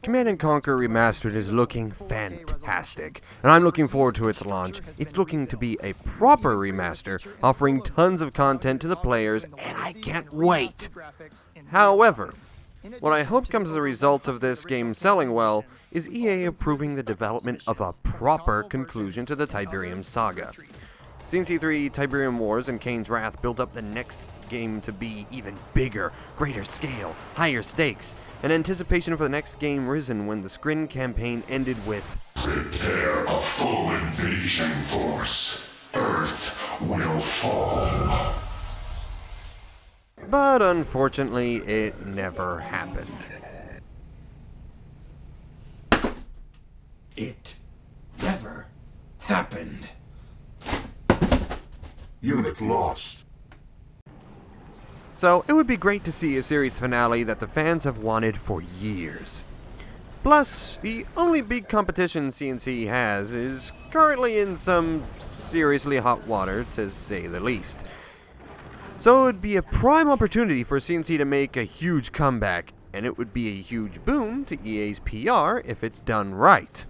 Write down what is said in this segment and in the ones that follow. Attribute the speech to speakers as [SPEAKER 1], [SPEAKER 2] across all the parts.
[SPEAKER 1] Command & Conquer Remastered is looking fantastic, and I'm looking forward to its launch. It's looking to be a proper remaster, offering tons of content to the players, and I can't wait! However, what I hope comes as a result of this game selling well is EA approving the development of a proper conclusion to the Tiberium Saga. C&C 3, Tiberium Wars, and Kane's Wrath built up the next game to be even bigger, greater scale, higher stakes, and anticipation for the next game risen when the Coop Campaign ended with
[SPEAKER 2] "Prepare a full invasion force. Earth will fall."
[SPEAKER 1] But unfortunately, it never happened.
[SPEAKER 2] It never happened. Unit lost.
[SPEAKER 1] So, it would be great to see a series finale that the fans have wanted for years. Plus, the only big competition C&C has is currently in some seriously hot water, to say the least. So it would be a prime opportunity for C&C to make a huge comeback, and it would be a huge boon to EA's PR if it's done right.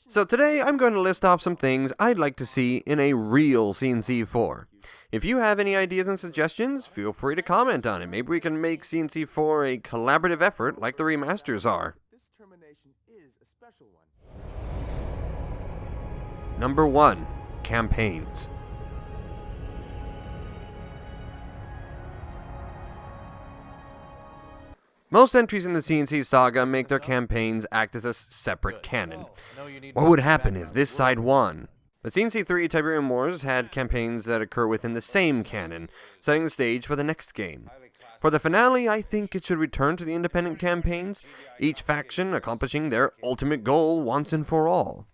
[SPEAKER 1] So today I'm going to list off some things I'd like to see in a real C&C 4. If you have any ideas and suggestions, feel free to comment on it. Maybe we can make C&C 4 a collaborative effort like the remasters are. Number 1. Campaigns. Most entries in the C&C saga make their campaigns act as a separate canon. What would happen if this side won? The C&C 3 Tiberium Wars had campaigns that occur within the same canon, setting the stage for the next game. For the finale, I think it should return to the independent campaigns, each faction accomplishing their ultimate goal once and for all.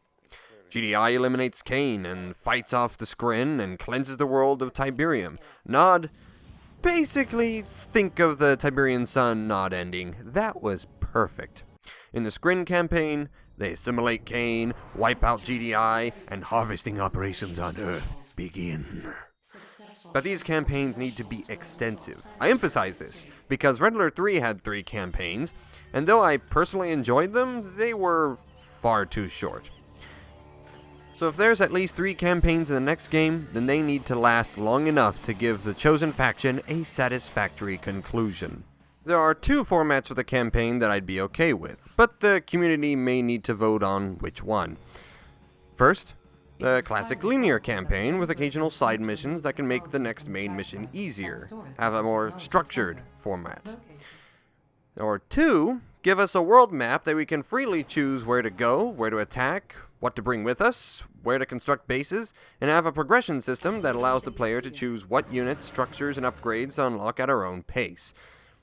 [SPEAKER 1] GDI eliminates Kane and fights off the Skrin and cleanses the world of Tiberium. Nod. Basically, think of the Tiberian Sun Nod ending. That was perfect. In the Skrin campaign, they assimilate Kane, wipe out GDI, and harvesting operations on Earth begin. But these campaigns need to be extensive. I emphasize this, because Red Alert 3 had 3 campaigns, and though I personally enjoyed them, they were far too short. So if there's at least 3 campaigns in the next game, then they need to last long enough to give the chosen faction a satisfactory conclusion. There are 2 formats for the campaign that I'd be okay with, but the community may need to vote on which one. First, the classic linear campaign with occasional side missions that can make the next main mission easier, have a more structured format. Or 2, give us a world map that we can freely choose where to go, where to attack, what to bring with us, where to construct bases, and have a progression system that allows the player to choose what units, structures, and upgrades to unlock at our own pace.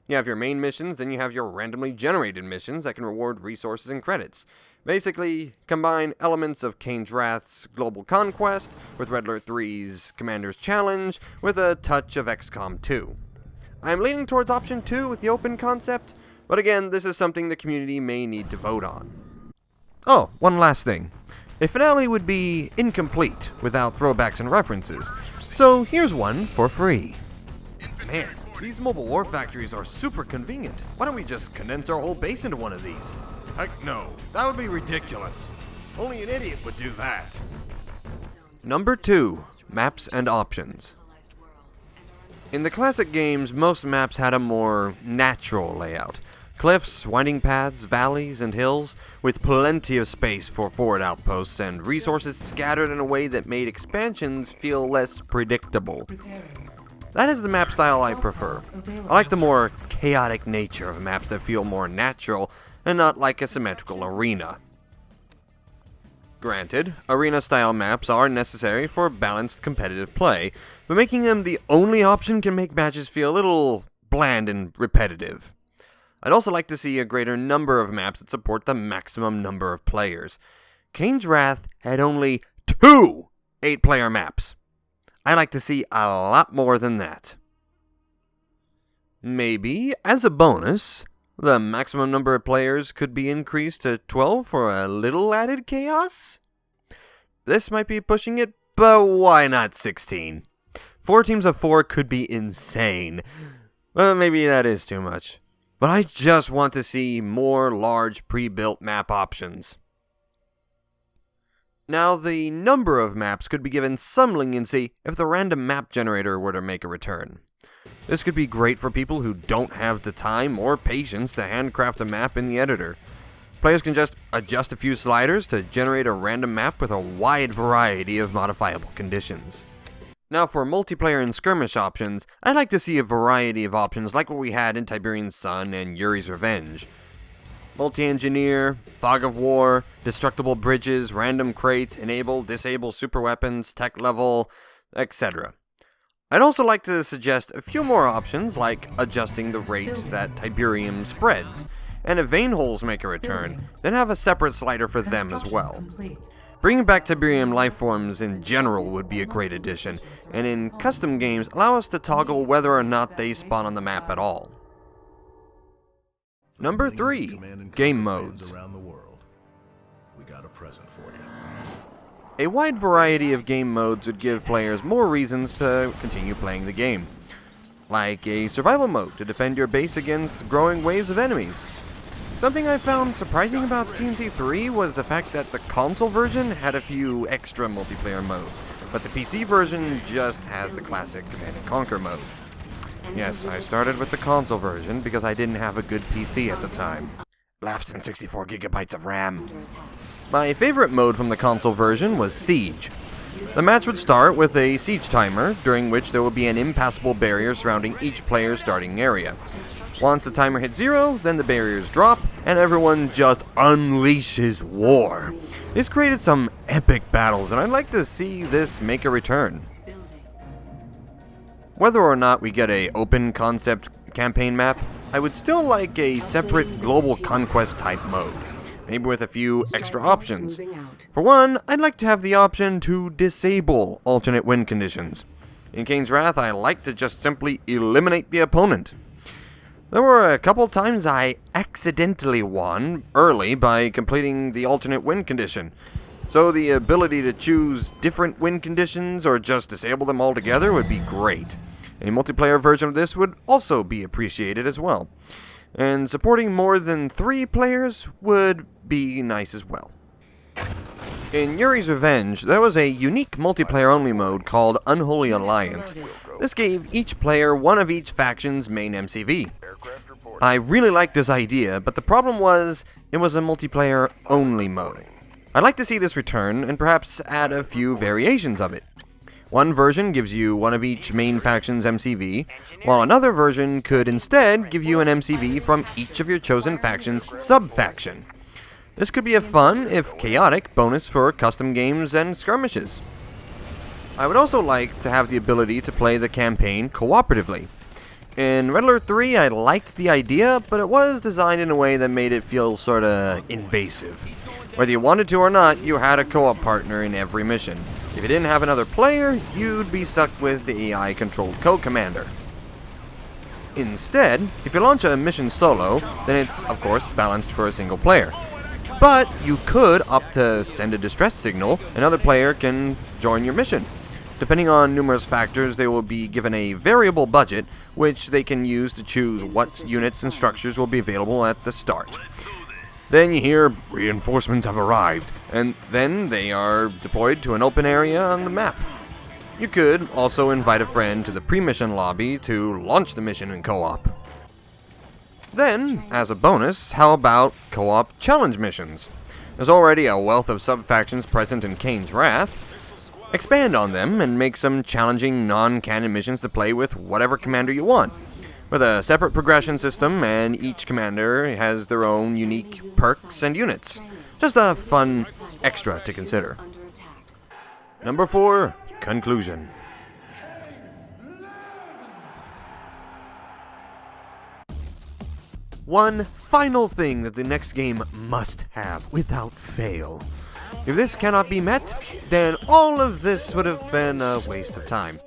[SPEAKER 1] You have your main missions, then you have your randomly generated missions that can reward resources and credits. Basically, combine elements of Kane's Wrath's Global Conquest with Red Alert 3's Commander's Challenge with a touch of XCOM 2. I'm leaning towards option 2 with the open concept, but again, this is something the community may need to vote on. Oh, one last thing. A finale would be incomplete without throwbacks and references, so here's one for free. Man, these mobile war factories are super convenient. Why don't we just condense our whole base into one of these? Heck no, that would be ridiculous. Only an idiot would do that. Number 2, maps and options. In the classic games, most maps had a more natural layout. Cliffs, winding paths, valleys, and hills, with plenty of space for forward outposts and resources scattered in a way that made expansions feel less predictable. That is the map style I prefer. I like the more chaotic nature of maps that feel more natural and not like a symmetrical arena. Granted, arena-style maps are necessary for balanced competitive play, but making them the only option can make matches feel a little bland and repetitive. I'd also like to see a greater number of maps that support the maximum number of players. Kane's Wrath had only 2 8-player maps. I'd like to see a lot more than that. Maybe, as a bonus, the maximum number of players could be increased to 12 for a little added chaos? This might be pushing it, but why not 16? 4 teams of 4 could be insane. Well, maybe that is too much. but I just want to see more large pre-built map options. Now, the number of maps could be given some leniency if the random map generator were to make a return. This could be great for people who don't have the time or patience to handcraft a map in the editor. Players can just adjust a few sliders to generate a random map with a wide variety of modifiable conditions. Now for multiplayer and skirmish options, I'd like to see a variety of options like what we had in Tiberium Sun and Yuri's Revenge. Multi-engineer, fog of war, destructible bridges, random crates, enable, disable superweapons, tech level, etc. I'd also like to suggest a few more options like adjusting the rate that Tiberium spreads, and if vein holes make a return, then have a separate slider for them as well. Bringing back Tiberium lifeforms in general would be a great addition, and in custom games allow us to toggle whether or not they spawn on the map at all. Number 3. Game modes. A wide variety of game modes would give players more reasons to continue playing the game. Like a survival mode to defend your base against growing waves of enemies. Something I found surprising about C&C 3 was the fact that the console version had a few extra multiplayer modes, but the PC version just has the classic Command & Conquer mode. Yes, I started with the console version because I didn't have a good PC at the time. Laughs in 64 gigabytes of RAM. My favorite mode from the console version was Siege. The match would start with a siege timer, during which there would be an impassable barrier surrounding each player's starting area. Once the timer hits 0, then the barriers drop, and everyone just unleashes war. This created some epic battles, and I'd like to see this make a return. Whether or not we get a open concept campaign map, I would still like a separate global conquest type mode, maybe with a few extra options. For one, I'd like to have the option to disable alternate win conditions. In Kane's Wrath, I like to just simply eliminate the opponent. There were a couple times I accidentally won early by completing the alternate win condition, so the ability to choose different win conditions or just disable them altogether would be great. A multiplayer version of this would also be appreciated as well, and supporting more than 3 players would be nice as well. In Yuri's Revenge, there was a unique multiplayer-only mode called Unholy Alliance. This gave each player one of each faction's main MCV. I really liked this idea, but the problem was, it was a multiplayer-only mode. I'd like to see this return, and perhaps add a few variations of it. One version gives you one of each main faction's MCV, while another version could instead give you an MCV from each of your chosen faction's sub-faction. This could be a fun, if chaotic, bonus for custom games and skirmishes. I would also like to have the ability to play the campaign cooperatively. In Red Alert 3, I liked the idea, but it was designed in a way that made it feel sorta invasive. Whether you wanted to or not, you had a co-op partner in every mission. If you didn't have another player, you'd be stuck with the AI-controlled co-commander. Instead, if you launch a mission solo, then it's, of course, balanced for a single player. But you could opt to send a distress signal, another player can join your mission. Depending on numerous factors, they will be given a variable budget, which they can use to choose what units and structures will be available at the start. Then you hear, reinforcements have arrived, and then they are deployed to an open area on the map. You could also invite a friend to the pre-mission lobby to launch the mission in co-op. Then, as a bonus, how about co-op challenge missions? There's already a wealth of sub-factions present in Kane's Wrath. Expand on them and make some challenging non-canon missions to play with whatever commander you want. With a separate progression system, and each commander has their own unique perks and units. Just a fun extra to consider. Number 4, Conclusion. One final thing that the next game must have, without fail. If this cannot be met, then all of this would have been a waste of time.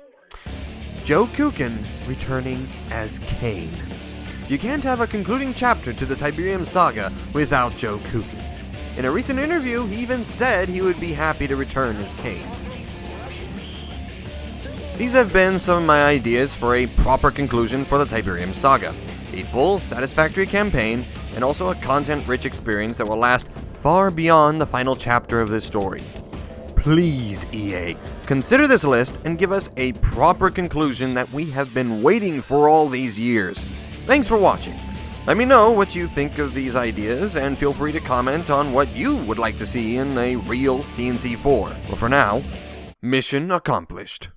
[SPEAKER 1] Joe Kukan returning as Kane. You can't have a concluding chapter to the Tiberium Saga without Joe Kukan. In a recent interview, he even said he would be happy to return as Kane. These have been some of my ideas for a proper conclusion for the Tiberium Saga. a full, satisfactory campaign, and also a content-rich experience that will last far beyond the final chapter of this story. Please, EA, consider this list and give us a proper conclusion that we have been waiting for all these years. Thanks for watching. Let me know what you think of these ideas, and feel free to comment on what you would like to see in a real C&C 4. But for now, mission accomplished.